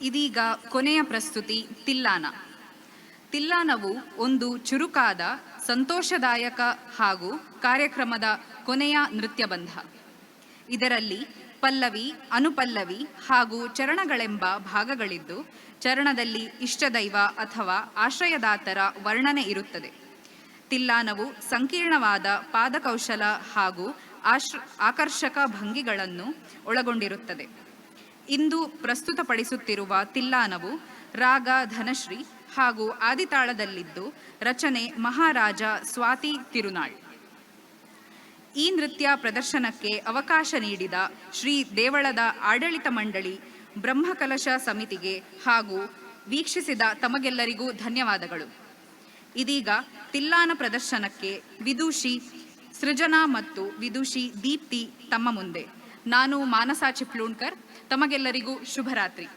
ಇದೀಗ ಕೊನೆಯ ಪ್ರಸ್ತುತಿ ತಿಲ್ಲಾನ. ತಿಲ್ಲಾನವು ಒಂದು ಚುರುಕಾದ, ಸಂತೋಷದಾಯಕ ಹಾಗೂ ಕಾರ್ಯಕ್ರಮದ ಕೊನೆಯ ನೃತ್ಯಬಂಧ. ಇದರಲ್ಲಿ ಪಲ್ಲವಿ, ಅನುಪಲ್ಲವಿ ಹಾಗೂ ಚರಣಗಳೆಂಬ ಭಾಗಗಳಿದ್ದು, ಚರಣದಲ್ಲಿ ಇಷ್ಟದೈವ ಅಥವಾ ಆಶ್ರಯದಾತರ ವರ್ಣನೆ ಇರುತ್ತದೆ. ತಿಲ್ಲಾನವು ಸಂಕೀರ್ಣವಾದ ಪಾದಕೌಶಲ ಹಾಗೂ ಆಕರ್ಷಕ ಭಂಗಿಗಳನ್ನು ಒಳಗೊಂಡಿರುತ್ತದೆ. ಇಂದು ಪ್ರಸ್ತುತಪಡಿಸುತ್ತಿರುವ ತಿಲ್ಲಾನವು ರಾಗ ಧನಶ್ರೀ ಹಾಗೂ ಆದಿತಾಳದಲ್ಲಿದ್ದು, ರಚನೆ ಮಹಾರಾಜ ಸ್ವಾತಿ ತಿರುನಾಳ್. ಈ ನೃತ್ಯ ಪ್ರದರ್ಶನಕ್ಕೆ ಅವಕಾಶ ನೀಡಿದ ಶ್ರೀ ದೇವಳದ ಆಡಳಿತ ಮಂಡಳಿ, ಬ್ರಹ್ಮಕಲಶ ಸಮಿತಿಗೆ ಹಾಗೂ ವೀಕ್ಷಿಸಿದ ತಮಗೆಲ್ಲರಿಗೂ ಧನ್ಯವಾದಗಳು. ಇದೀಗ ತಿಲ್ಲಾನ ಪ್ರದರ್ಶನಕ್ಕೆ ವಿದೂಷಿ ಸೃಜನಾ ಮತ್ತು ವಿದೂಷಿ ದೀಪ್ತಿ ತಮ್ಮ ಮುಂದೆ. ನಾನು ಮಾನಸಾ ಚಿಪ್ಲೂಣ್ಕರ್. ತಮಗೆಲ್ಲರಿಗೂ ಶುಭರಾತ್ರಿ.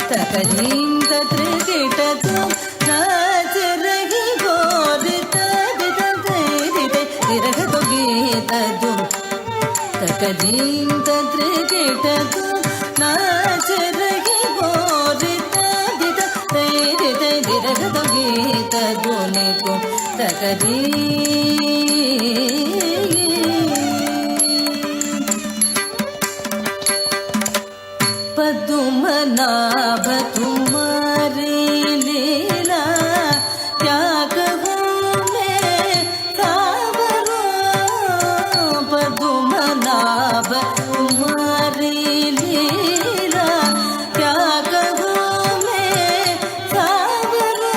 ತಕದೀಂ ತತ್ರ ಕಿಟತು ನಾಚ ರಗಿ ಗೋರಿ ತಕದೀಂ ತದ್ರಿಗಿಟತು ನಾಚರಗಿ ಗೋರಿತ ದಿದ ತೈರಿತ ದಿರಗದ ಗೀತ ಧ್ವನಿಕು ತಕದೀ पद्मनाभ तुम्हारी लीला क्या कहूँ मैं सावरो पद्मनाभ तुम्हारी लीला क्या कहूँ मैं सावरो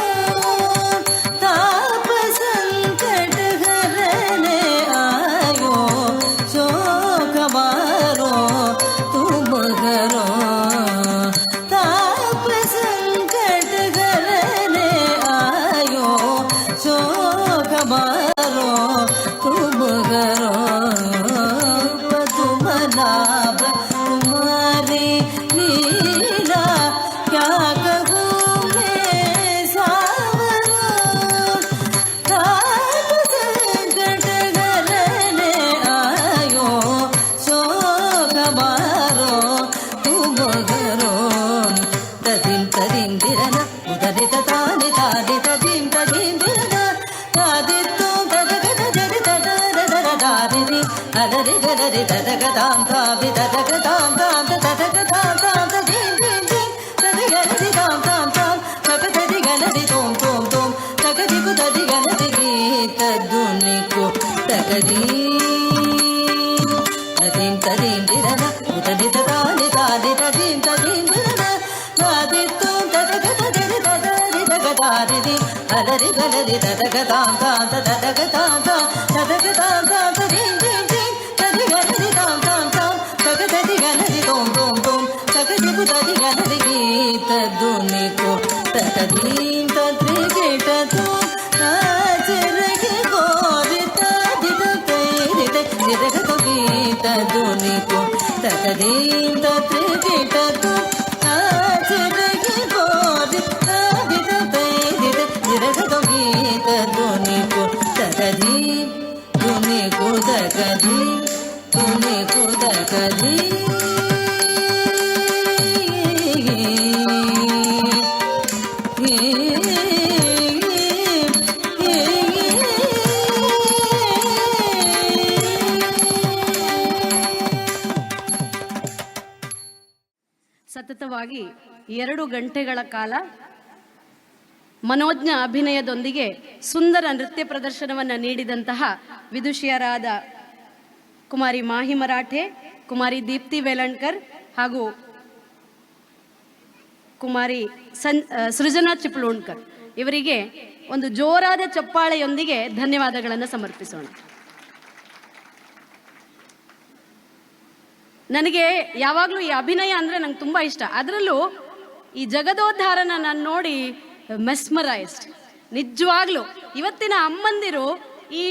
ताप संकट हरने आयो शोक मारो तुम घरो मारो तुम घरो पद्मनाभ तुम्हारी लीला क्या कहूँ मैं सावरो ताप संकट हरने आयो शोक मारो तुम घरो तदिं तदिं दिरन उदरित तानि तानि तदिं तदिं दिरन हरि गरि तदगदां तावि तदगदां तां तदगदां तां तदीं दीं दीं तदगरि तां तां तां तकदि गलरि तों तों तों तकदि कुदि गलरि गीत ध्वनिको तकदीं तदीं तदीं दिरन उदरि तानि तानि तदीं तदीं दिरन तादित्तों तदगद दरि तदरि तगदारि दि हरि गलरि तदगदां तां तदगदां तां तदगदां तां तदीं दीं गीत ध्वनिको तकदीं तद्रिगिटतु नाचरगी गोरित दिद तैरित दिरगत गीत ध्वनिको तकदीं तद्रिगिटतु नाचरगी गोरित दिद तैरित दिरगत गीत ध्वनिको तकदीं ध्वनिको तकदीं ध्वनिको तकदीं ಸತತವಾಗಿ 2 ಗಂಟೆಗಳ ಕಾಲ ಮನೋಜ್ಞ ಅಭಿನಯದೊಂದಿಗೆ ಸುಂದರ ನೃತ್ಯ ಪ್ರದರ್ಶನವನ್ನು ನೀಡಿದಂತಹ ವಿದುಷಿಯರಾದ ಕುಮಾರಿ ಮಾಹಿ ಮರಾಠೆ, ಕುಮಾರಿ ದೀಪ್ತಿ ವೇಲಣ್ಕರ್ ಹಾಗೂ ಕುಮಾರಿ ಸೃಜನಾ ಚಿಪ್ಲೋಣ್ಕರ್ ಇವರಿಗೆ ಒಂದು ಜೋರಾದ ಚಪ್ಪಾಳೆಯೊಂದಿಗೆ ಧನ್ಯವಾದಗಳನ್ನು ಸಮರ್ಪಿಸೋಣ. ನನಗೆ ಯಾವಾಗಲೂ ಈ ಅಭಿನಯ ಅಂದರೆ ನಂಗೆ ತುಂಬ ಇಷ್ಟ. ಅದರಲ್ಲೂ ಈ ಜಗದೋದ್ಧಾರನ ನಾನು ನೋಡಿ ಮೆಸ್ಮರೈಸ್ಡ್. ನಿಜವಾಗ್ಲೂ ಇವತ್ತಿನ ಅಮ್ಮಂದಿರು ಈ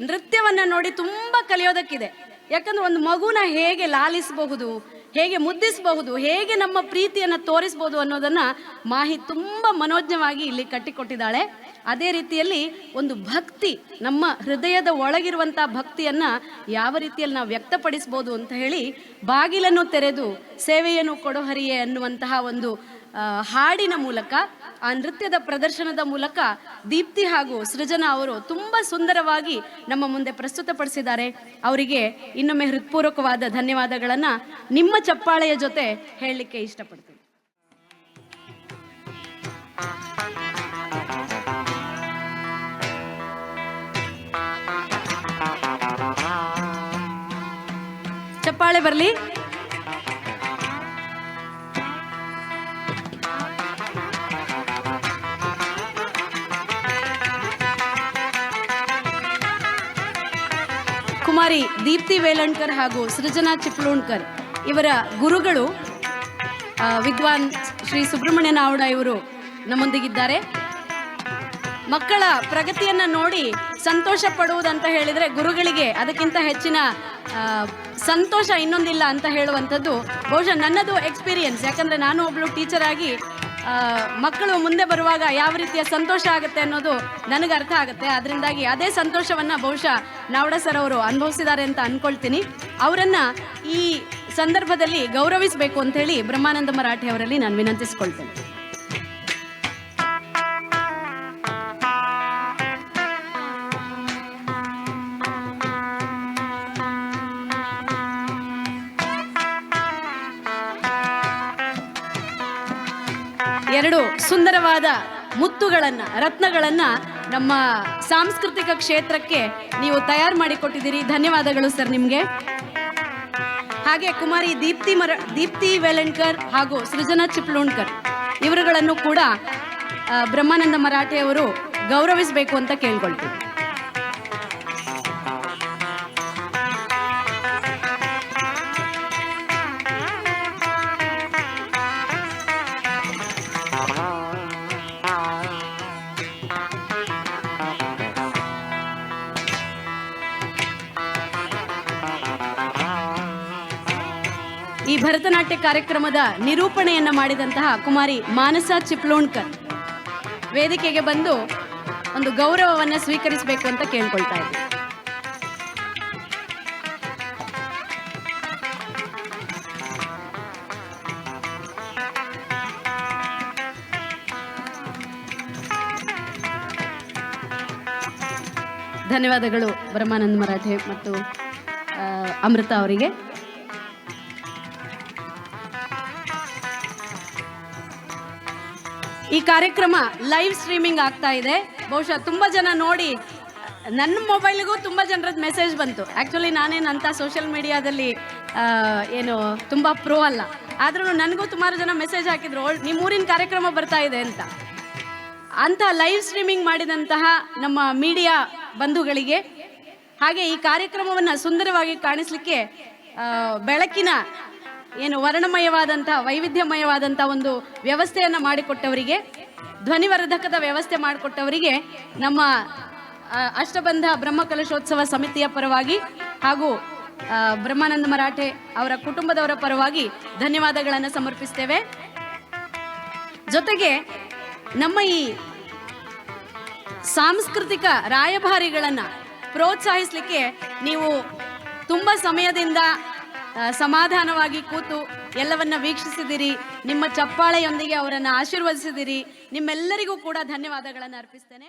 ನೃತ್ಯವನ್ನು ನೋಡಿ ತುಂಬ ಕಲಿಯೋದಕ್ಕಿದೆ. ಯಾಕಂದ್ರೆ ಒಂದು ಮಗುನ ಹೇಗೆ ಲಾಲಿಸಬಹುದು, ಹೇಗೆ ಮುದ್ದಿಸಬಹುದು, ಹೇಗೆ ನಮ್ಮ ಪ್ರೀತಿಯನ್ನು ತೋರಿಸಬಹುದು ಅನ್ನೋದನ್ನು ಮಾಹಿ ತುಂಬ ಮನೋಜ್ಞವಾಗಿ ಇಲ್ಲಿ ಕಟ್ಟಿಕೊಟ್ಟಿದ್ದಾಳೆ. ಅದೇ ರೀತಿಯಲ್ಲಿ ಒಂದು ಭಕ್ತಿ, ನಮ್ಮ ಹೃದಯದ ಒಳಗಿರುವಂಥ ಭಕ್ತಿಯನ್ನು ಯಾವ ರೀತಿಯಲ್ಲಿ ನಾವು ವ್ಯಕ್ತಪಡಿಸ್ಬೋದು ಅಂತ ಹೇಳಿ ಬಾಗಿಲನ್ನು ತೆರೆದು ಸೇವೆಯನ್ನು ಕೊಡೋ ಹರಿಯೇ ಅನ್ನುವಂತಹ ಒಂದು ಹಾಡಿನ ಮೂಲಕ, ಆ ನೃತ್ಯದ ಪ್ರದರ್ಶನದ ಮೂಲಕ ದೀಪ್ತಿ ಹಾಗೂ ಸೃಜನಾ ಅವರು ತುಂಬ ಸುಂದರವಾಗಿ ನಮ್ಮ ಮುಂದೆ ಪ್ರಸ್ತುತಪಡಿಸಿದ್ದಾರೆ. ಅವರಿಗೆ ಇನ್ನೊಮ್ಮೆ ಹೃತ್ಪೂರ್ವಕವಾದ ಧನ್ಯವಾದಗಳನ್ನು ನಿಮ್ಮ ಚಪ್ಪಾಳೆಯ ಜೊತೆ ಹೇಳಲಿಕ್ಕೆ ಇಷ್ಟಪಡ್ತೀನಿ. ಚಪ್ಪಾಳೆ ಬರಲಿ. ಕುಮಾರಿ ದೀಪ್ತಿ ವೇಲಣ್ಕರ್ ಹಾಗೂ ಸೃಜನಾ ಚಿಪ್ಲೋಣ್ಕರ್ ಇವರ ಗುರುಗಳು ವಿದ್ವಾನ್ ಶ್ರೀ ಸುಬ್ರಹ್ಮಣ್ಯ ನಾವಡ ಇವರು ನಮ್ಮೊಂದಿಗಿದ್ದಾರೆ. ಮಕ್ಕಳ ಪ್ರಗತಿಯನ್ನು ನೋಡಿ ಸಂತೋಷ ಪಡುವುದಂತ ಹೇಳಿದರೆ ಗುರುಗಳಿಗೆ ಅದಕ್ಕಿಂತ ಹೆಚ್ಚಿನ ಸಂತೋಷ ಇನ್ನೊಂದಿಲ್ಲ ಅಂತ ಹೇಳುವಂಥದ್ದು ಬಹುಶಃ ನನ್ನದು ಎಕ್ಸ್ಪೀರಿಯನ್ಸ್. ಯಾಕಂದರೆ ನಾನು ಒಬ್ಬಳು ಟೀಚರ್ ಆಗಿ ಮಕ್ಕಳು ಮುಂದೆ ಬರುವಾಗ ಯಾವ ರೀತಿಯ ಸಂತೋಷ ಆಗುತ್ತೆ ಅನ್ನೋದು ನನಗೆ ಅರ್ಥ ಆಗುತ್ತೆ. ಅದರಿಂದಾಗಿ ಅದೇ ಸಂತೋಷವನ್ನು ಬಹುಶಃ ನಾವಡ ಸರ್ ಅವರು ಅನುಭವಿಸಿದ್ದಾರೆ ಅಂತ ಅಂದ್ಕೊಳ್ತೀನಿ. ಅವರನ್ನು ಈ ಸಂದರ್ಭದಲ್ಲಿ ಗೌರವಿಸಬೇಕು ಅಂಥೇಳಿ ಬ್ರಹ್ಮಾನಂದ ಮರಾಠೆ ಅವರಲ್ಲಿ ನಾನು ವಿನಂತಿಸ್ಕೊಳ್ತೇನೆ. ಎರಡು ಸುಂದರವಾದ ಮುತ್ತುಗಳನ್ನು, ರತ್ನಗಳನ್ನು ನಮ್ಮ ಸಾಂಸ್ಕೃತಿಕ ಕ್ಷೇತ್ರಕ್ಕೆ ನೀವು ತಯಾರು ಮಾಡಿಕೊಟ್ಟಿದ್ದೀರಿ. ಧನ್ಯವಾದಗಳು ಸರ್ ನಿಮಗೆ. ಹಾಗೆ ಕುಮಾರಿ ದೀಪ್ತಿ ವೇಲಣ್ಕರ್ ಹಾಗೂ ಸೃಜನಾ ಚಿಪ್ಲೋಣ್ಕರ್ ಇವರುಗಳನ್ನು ಕೂಡ ಬ್ರಹ್ಮಾನಂದ ಮರಾಠೆ ಅವರು ಗೌರವಿಸಬೇಕು ಅಂತ ಕೇಳ್ಕೊಳ್ತೀವಿ. ಈ ಭರತನಾಟ್ಯ ಕಾರ್ಯಕ್ರಮದ ನಿರೂಪಣೆಯನ್ನು ಮಾಡಿದಂತಹ ಕುಮಾರಿ ಮಾನಸ ಚಿಪ್ಲೋಣ್ಕರ್ ವೇದಿಕೆಗೆ ಬಂದು ಒಂದು ಗೌರವವನ್ನು ಸ್ವೀಕರಿಸಬೇಕು ಅಂತ ಕೇಳ್ಕೊಳ್ತಾ ಇದ್ದೀವಿ. ಧನ್ಯವಾದಗಳು ಬ್ರಹ್ಮಾನಂದ ಮರಾಠೆ ಮತ್ತು ಅಮೃತ ಅವರಿಗೆ. ಈ ಕಾರ್ಯಕ್ರಮ ಲೈವ್ ಸ್ಟ್ರೀಮಿಂಗ್ ಆಗ್ತಾ ಇದೆ. ಬಹುಶಃ ತುಂಬ ಜನ ನೋಡಿ, ನನ್ನ ಮೊಬೈಲ್ಗೂ ತುಂಬ ಜನರದ್ದು ಮೆಸೇಜ್ ಬಂತು. ಆ್ಯಕ್ಚುಲಿ ನಾನೇನಂತ ಸೋಷಿಯಲ್ ಮೀಡಿಯಾದಲ್ಲಿ ಏನು ತುಂಬ ಪ್ರೋ ಅಲ್ಲ, ಆದ್ರೂ ನನಗೂ ಸುಮಾರು ಜನ ಮೆಸೇಜ್ ಹಾಕಿದ್ರು, ನಿಮ್ಮೂರಿನ ಕಾರ್ಯಕ್ರಮ ಬರ್ತಾ ಇದೆ ಅಂತ. ಅಂಥ ಲೈವ್ ಸ್ಟ್ರೀಮಿಂಗ್ ಮಾಡಿದಂತಹ ನಮ್ಮ ಮೀಡಿಯಾ ಬಂಧುಗಳಿಗೆ, ಹಾಗೆ ಈ ಕಾರ್ಯಕ್ರಮವನ್ನು ಸುಂದರವಾಗಿ ಕಾಣಿಸಲಿಕ್ಕೆ ಬೆಳಕಿನ ಏನು ವರ್ಣಮಯವಾದಂಥ ವೈವಿಧ್ಯಮಯವಾದಂಥ ಒಂದು ವ್ಯವಸ್ಥೆಯನ್ನು ಮಾಡಿಕೊಟ್ಟವರಿಗೆ, ಧ್ವನಿವರ್ಧಕದ ವ್ಯವಸ್ಥೆ ಮಾಡಿಕೊಟ್ಟವರಿಗೆ ನಮ್ಮ ಅಷ್ಟಬಂಧ ಬ್ರಹ್ಮಕಲಶೋತ್ಸವ ಸಮಿತಿಯ ಪರವಾಗಿ ಹಾಗೂ ಬ್ರಹ್ಮಾನಂದ ಮರಾಠೆ ಅವರ ಕುಟುಂಬದವರ ಪರವಾಗಿ ಧನ್ಯವಾದಗಳನ್ನು ಸಮರ್ಪಿಸ್ತೇವೆ. ಜೊತೆಗೆ ನಮ್ಮ ಈ ಸಾಂಸ್ಕೃತಿಕ ರಾಯಭಾರಿಗಳನ್ನು ಪ್ರೋತ್ಸಾಹಿಸಲಿಕ್ಕೆ ನೀವು ತುಂಬ ಸಮಯದಿಂದ ಸಮಾಧಾನವಾಗಿ ಕೂತು ಎಲ್ಲವನ್ನ ವೀಕ್ಷಿಸಿದಿರಿ, ನಿಮ್ಮ ಚಪ್ಪಾಳೆಯೊಂದಿಗೆ ಅವರನ್ನು ಆಶೀರ್ವದಿಸಿದಿರಿ. ನಿಮ್ಮೆಲ್ಲರಿಗೂ ಕೂಡ ಧನ್ಯವಾದಗಳನ್ನು ಅರ್ಪಿಸ್ತೇನೆ.